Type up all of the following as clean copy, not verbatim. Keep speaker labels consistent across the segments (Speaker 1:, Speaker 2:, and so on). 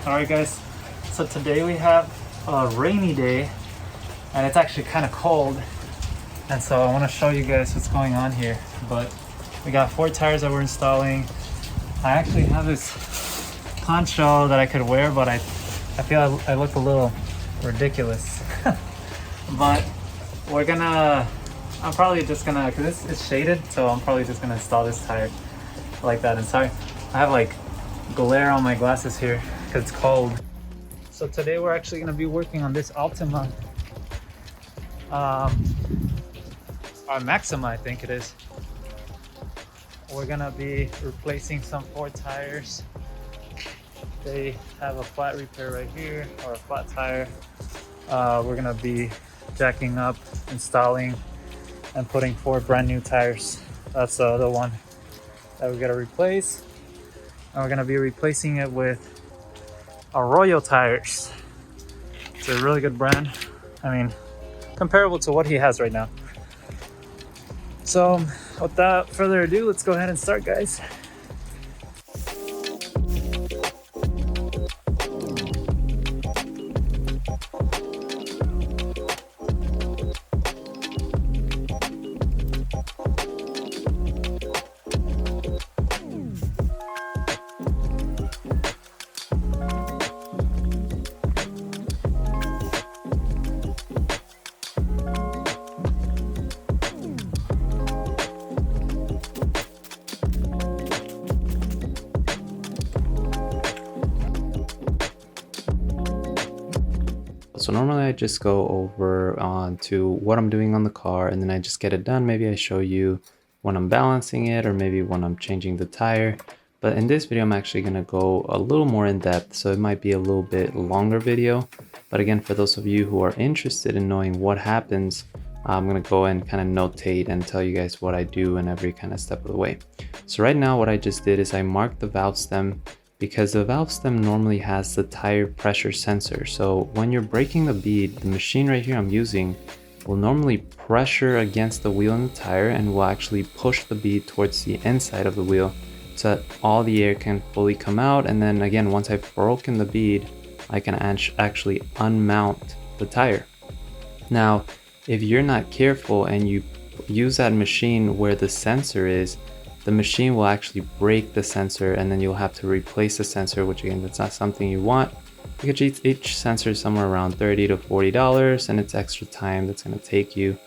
Speaker 1: Alright guys, so today we have a rainy day and it's actually kind of cold, and so I want to show you guys what's going on here. But we got 4 tires that we're installing. I actually have this poncho that I could wear, but I feel I look a little ridiculous. But I'm probably just gonna, because it's shaded, so I'm probably just gonna install this tire like that. And sorry, I have like glare on my glasses here because it's cold. So today we're actually gonna be working on this Altima, or Maxima I think it is. We're gonna be replacing some 4 tires. They have a flat repair right here, or a flat tire. We're gonna be jacking up, installing, and putting 4 brand new tires. That's the other one that we gotta replace. And we're gonna be replacing it with Arroyo tires. It's a really good brand. I mean, comparable to what he has right now. So without further ado, let's go ahead and start, guys.
Speaker 2: So normally I just go over onto what I'm doing on the car and then I just get it done. Maybe I show you when I'm balancing it or maybe when I'm changing the tire. But in this video, I'm actually going to go a little more in depth. So it might be a little bit longer video. But again, for those of you who are interested in knowing what happens, I'm going to go and kind of notate and tell you guys what I do in every kind of step of the way. So right now what I just did is I marked the valve stem, because the valve stem normally has the tire pressure sensor. So when you're braking the bead, the machine right here I'm using will normally pressure against the wheel and the tire and will actually push the bead towards the inside of the wheel so that all the air can fully come out. And then again, once I've broken the bead, I can actually unmount the tire. Now, if you're not careful and you use that machine where the sensor is, the machine will actually break the sensor and then you'll have to replace the sensor, which again, that's not something you want, because each sensor is somewhere around $30 to $40 and it's extra time that's going to take you.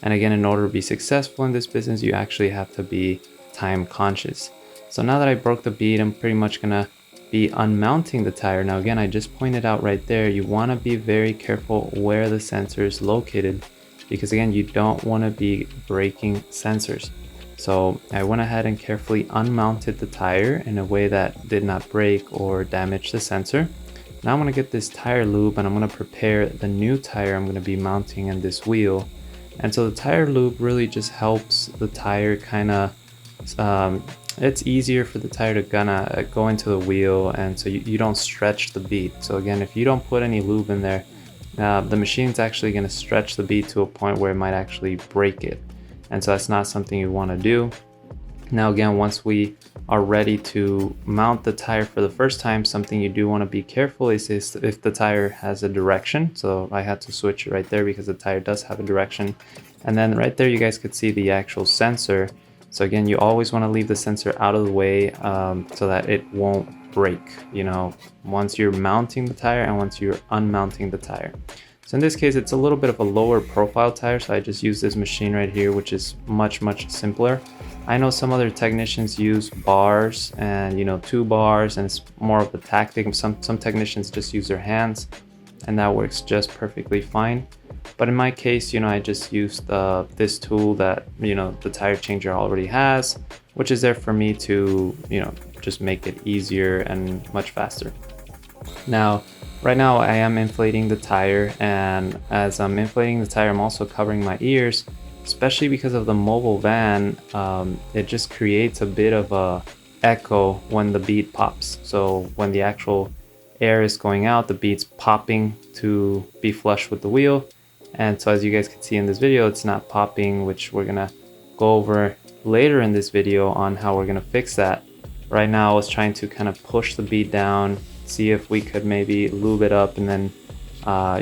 Speaker 2: And again, in order to be successful in this business, you actually have to be time conscious. So now that I broke the bead, I'm pretty much going to be unmounting the tire. Now again, I just pointed out right there, you want to be very careful where the sensor is located, because again, you don't want to be breaking sensors. So I went ahead and carefully unmounted the tire in a way that did not break or damage the sensor. Now I'm going to get this tire lube and I'm going to prepare the new tire I'm going to be mounting in this wheel. And so the tire lube really just helps the tire kind of, it's easier for the tire to gonna go into the wheel, and so you don't stretch the bead. So again, if you don't put any lube in there, the machine's actually going to stretch the bead to a point where it might actually break it. And so that's not something you want to do. Now again, once we are ready to mount the tire for the first time, something you do want to be careful is if the tire has a direction. So I had to switch it right there because the tire does have a direction. And then right there you guys could see the actual sensor. So again, you always want to leave the sensor out of the way so that it won't break, you know, once you're mounting the tire and once you're unmounting the tire. So in this case, it's a little bit of a lower profile tire, so I just use this machine right here, which is much simpler. I know some other technicians use bars and, you know, 2 bars, and it's more of a tactic. Some technicians just use their hands, and that works just perfectly fine. But in my case, you know, I just used this tool that, you know, the tire changer already has, which is there for me to, you know, just make it easier and much faster. Now, right now I am inflating the tire, and as I'm inflating the tire, I'm also covering my ears, especially because of the mobile van. It just creates a bit of a echo when the bead pops. So when the actual air is going out, the bead's popping to be flush with the wheel. And so as you guys can see in this video, it's not popping, which we're gonna go over later in this video on how we're gonna fix that. Right now I was trying to kind of push the bead down see if we could maybe lube it up and then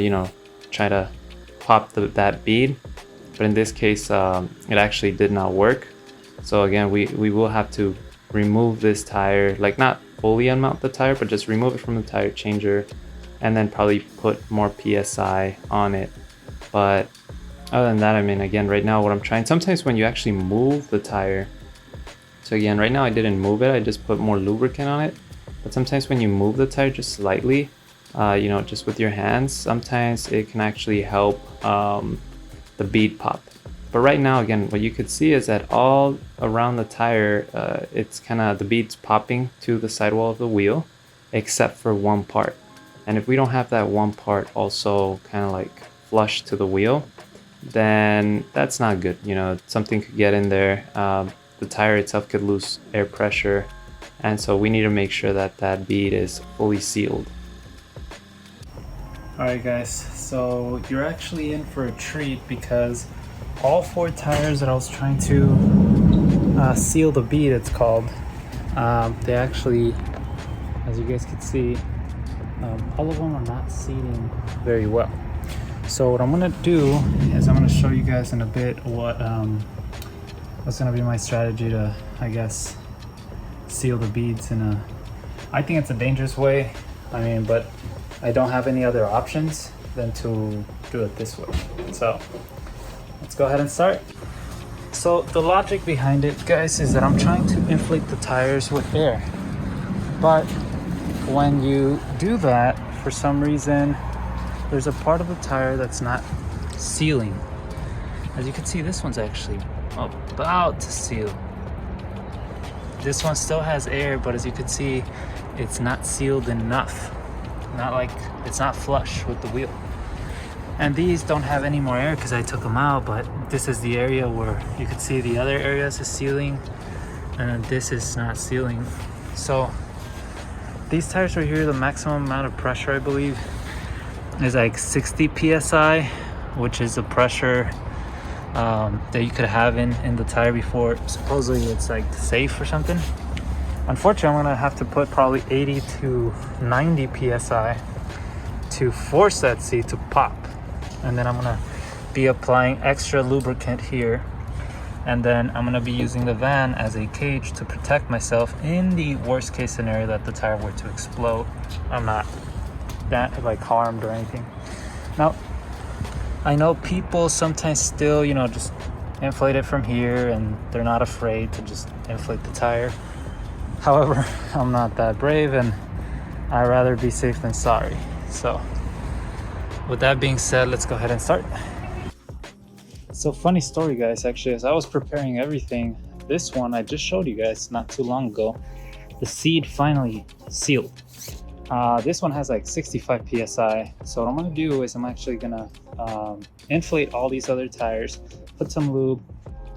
Speaker 2: you know, try to pop that bead. But in this case it actually did not work. So again, we will have to remove this tire, like not fully unmount the tire, but just remove it from the tire changer and then probably put more PSI on it. But other than that, I mean, again, right now what I'm trying, sometimes when you actually move the tire, so again, right now I didn't move it, I just put more lubricant on it. But sometimes when you move the tire just slightly, you know, just with your hands, sometimes it can actually help the bead pop. But right now, again, what you could see is that all around the tire, it's kind of, the bead's popping to the sidewall of the wheel, except for one part. And if we don't have that one part also kind of like flush to the wheel, then that's not good. You know, something could get in there. The tire itself could lose air pressure. And so we need to make sure that that bead is fully sealed.
Speaker 1: Alright guys, so you're actually in for a treat because all 4 tires that I was trying to seal the bead, it's called, they actually, as you guys can see, all of them are not seating very well. So what I'm gonna do is I'm gonna show you guys in a bit what's gonna be my strategy to, I guess, seal the beads in a, I think it's a dangerous way, I mean, but I don't have any other options than to do it this way. So let's go ahead and start. So the logic behind it, guys, is that I'm trying to inflate the tires with air. But when you do that, for some reason, there's a part of the tire that's not sealing. As you can see, this one's actually about to seal. This one still has air, but as you can see, it's not sealed enough. Not like, it's not flush with the wheel. And these don't have any more air because I took them out, but this is the area where you can see the other areas is sealing and then this is not sealing. So these tires right here, the maximum amount of pressure, I believe, is like 60 PSI, which is the pressure that you could have in the tire before. Supposedly it's like safe or something. Unfortunately, I'm gonna have to put probably 80 to 90 PSI to force that seat to pop. And then I'm gonna be applying extra lubricant here. And then I'm gonna be using the van as a cage to protect myself in the worst case scenario that the tire were to explode. I'm not that like harmed or anything. Now, I know people sometimes still, you know, just inflate it from here and they're not afraid to just inflate the tire. However, I'm not that brave and I'd rather be safe than sorry. So with that being said, let's go ahead and start. So funny story, guys, actually, as I was preparing everything, this one I just showed you guys not too long ago, the seed finally sealed. This one has like 65 PSI. So what I'm gonna do is I'm actually gonna inflate all these other tires, put some lube,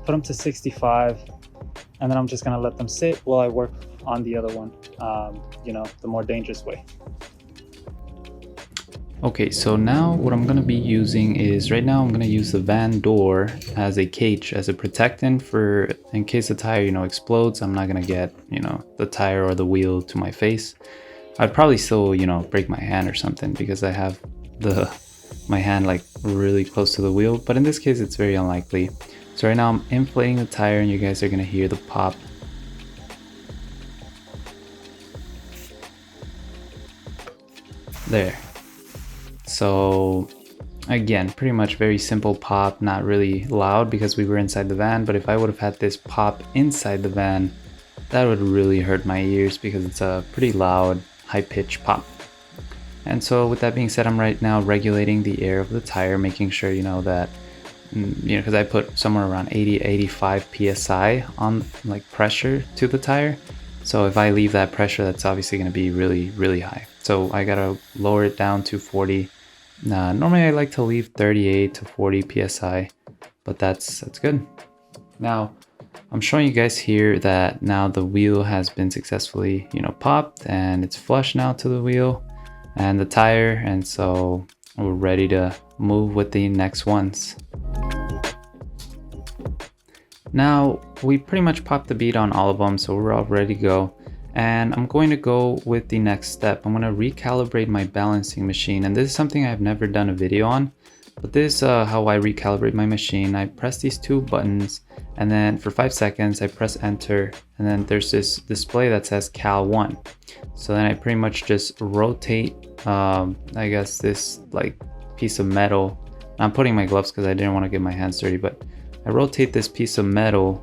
Speaker 1: put them to 65, and then I'm just gonna let them sit while I work on the other one, you know, the more dangerous way.
Speaker 2: Okay, so now what I'm gonna be using is, right now I'm gonna use the van door as a cage, as a protectant for, in case the tire, you know, explodes, I'm not gonna get, you know, the tire or the wheel to my face. I'd probably still, you know, break my hand or something because I have my hand like really close to the wheel, but in this case it's very unlikely. So right now I'm inflating the tire and you guys are gonna hear the pop. There. So again, pretty much very simple pop, not really loud because we were inside the van, but if I would have had this pop inside the van, that would really hurt my ears because it's a pretty loud, high-pitched pop. And so with that being said, I'm right now regulating the air of the tire, making sure, you know, that, you know, because I put somewhere around 80-85 PSI on like pressure to the tire. So if I leave that pressure, that's obviously going to be really, really high. So I got to lower it down to 40. Normally I like to leave 38 to 40 PSI, but that's good. Now I'm showing you guys here that now the wheel has been successfully, you know, popped and it's flush now to the wheel and the tire. And so we're ready to move with the next ones. Now we pretty much popped the bead on all of them, so we're all ready to go. And I'm going to go with the next step. I'm going to recalibrate my balancing machine, and this is something I've never done a video on, but this is how I recalibrate my machine. I press these two buttons, and then for 5 seconds I press enter, and then there's this display that says Cal 1. So then I pretty much just rotate I guess this like piece of metal. I'm putting my gloves because I didn't want to get my hands dirty, but I rotate this piece of metal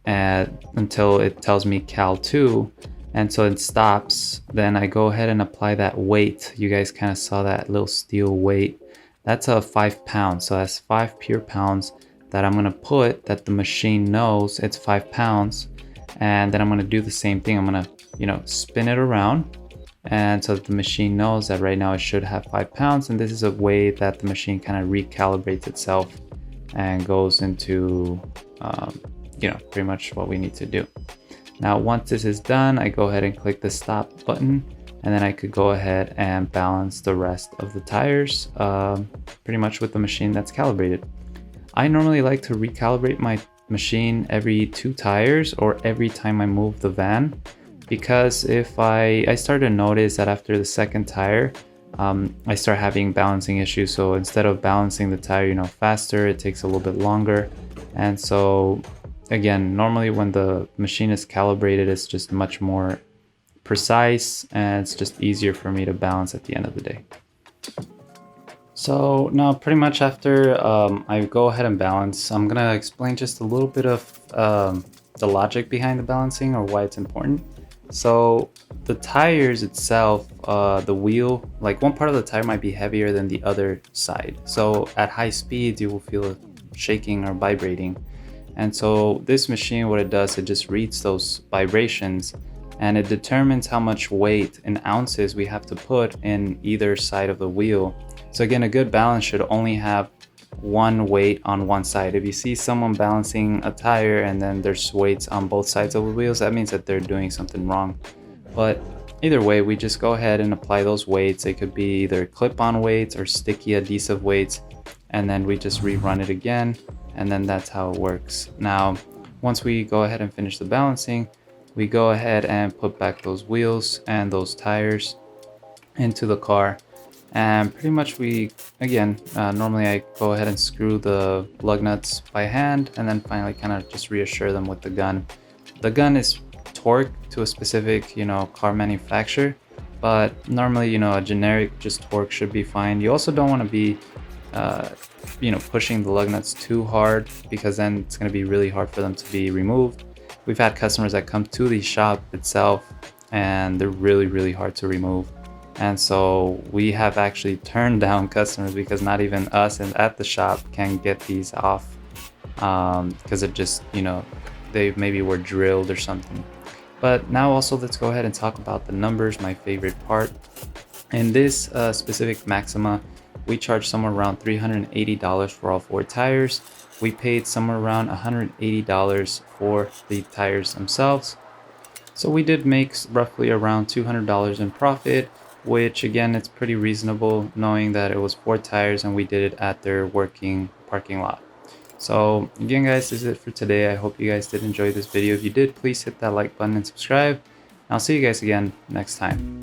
Speaker 2: until it tells me Cal 2, and so it stops. Then I go ahead and apply that weight. You guys kind of saw that little steel weight. That's a 5 pounds, so that's 5 pure pounds that I'm gonna put, that the machine knows it's 5 pounds. And then I'm gonna do the same thing. I'm gonna, you know, spin it around, and so that the machine knows that right now it should have 5 pounds. And this is a way that the machine kind of recalibrates itself and goes into you know, pretty much what we need to do. Now once this is done, I go ahead and click the stop button, and then I could go ahead and balance the rest of the tires pretty much with the machine that's calibrated. I normally like to recalibrate my machine every 2 tires or every time I move the van, because if I start to notice that after the second tire I start having balancing issues. So instead of balancing the tire, you know, faster, it takes a little bit longer. And so again, normally when the machine is calibrated, it's just much more precise, and it's just easier for me to balance at the end of the day. So now pretty much after I go ahead and balance, I'm gonna explain just a little bit of the logic behind the balancing, or why it's important. So the tires itself, the wheel, like one part of the tire might be heavier than the other side. So at high speeds, you will feel it shaking or vibrating. And so this machine, what it does, it just reads those vibrations, and it determines how much weight in ounces we have to put in either side of the wheel. So again, a good balance should only have one weight on one side. If you see someone balancing a tire and then there's weights on both sides of the wheels, that means that they're doing something wrong. But either way, we just go ahead and apply those weights. They could be either clip-on weights or sticky adhesive weights, and then we just rerun it again, and then that's how it works. Now, once we go ahead and finish the balancing, we go ahead and put back those wheels and those tires into the car. And pretty much we, again, normally I go ahead and screw the lug nuts by hand, and then finally kind of just reassure them with the gun. The gun is torqued to a specific, you know, car manufacturer, but normally, you know, a generic just torque should be fine. You also don't want to be you know, pushing the lug nuts too hard, because then it's going to be really hard for them to be removed. We've had customers that come to the shop itself and they're really hard to remove, and so we have actually turned down customers because not even us and at the shop can get these off, because it just, you know, they maybe were drilled or something. But now also let's go ahead and talk about the numbers, my favorite part. In this specific Maxima, we charged somewhere around $380 for all 4 tires. We paid somewhere around $180 for the tires themselves. So we did make roughly around $200 in profit, which again, it's pretty reasonable knowing that it was 4 tires and we did it at their working parking lot. So again, guys, this is it for today. I hope you guys did enjoy this video. If you did, please hit that like button and subscribe. I'll see you guys again next time.